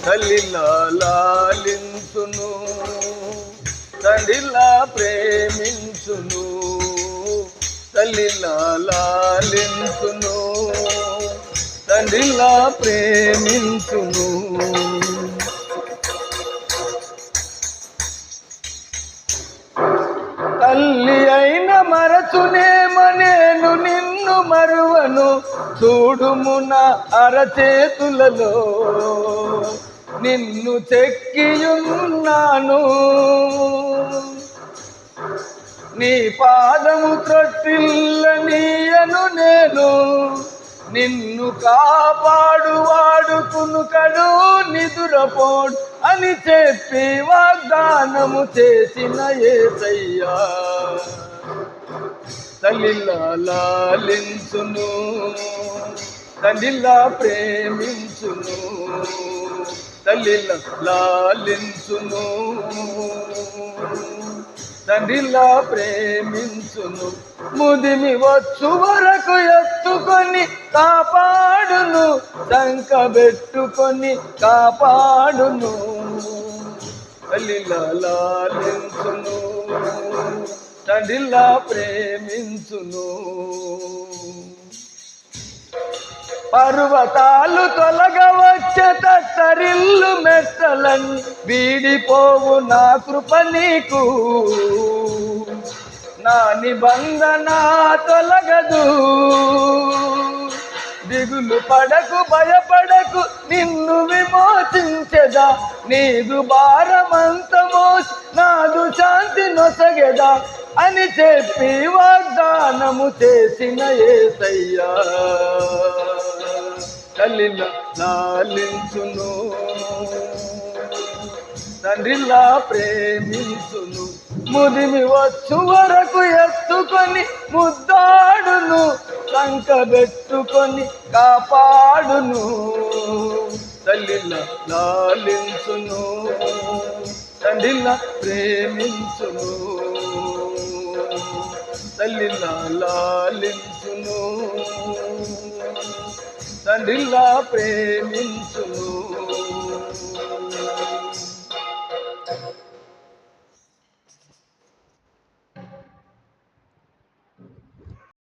తల్లిలా లాలించును, తండ్రిలా ప్రేమించును. తల్లిలా లాలించును, తండ్రిలా ప్రేమించును. తల్లి అయిన మరచునేమో నేను నిన్ను మరువను, చూడుమున అరచేతులలో నిన్ను చెక్కియున్నాను. నీ పాదము త్రొట్టిల్లనీయను నేను, నిన్ను కాపాడువాడుకును కడు నిదురపోడు అని చెప్పి వాగ్దానము చేసిన యేసయ్యా. తల్లిలా లాలించును, తండ్రిలా ప్రేమించును. తల్లిలా లాలించును, తండ్రిలా ప్రేమించును. ముదిమి వచ్చు వరకు ఎత్తుకొని కాపాడును, సంకబెట్టుకొని కాపాడును. తల్లిలా లాలించును, తండ్రిలా ప్రేమించును. పర్వతాలు తొలగవచ్చే తత్తరిల్లు మెట్టలన్నీ వీడిపోవు నా కృప నీకు, నా నిబంధన తొలగదు. దిగులు పడకు భయపడకు నిన్ను విమోచించెదా, నీదు భారమంత మోసి నాదు శాంతి నొసగెదా అని చెప్పి వాగ్దానము చేసిన యేసయ్యా. తల్లిలా లాలించును, తండ్రిలా ప్రేమించును. ముదిమి వచ్చు వరకు ఎత్తుకొని ముద్దాడును, సంకబెట్టుకొని కాపాడును. తల్లిలా లాలించును, తండ్రిలా ప్రేమించును. తల్లిలా లాలించును, తండ్రిలా ప్రేమించును.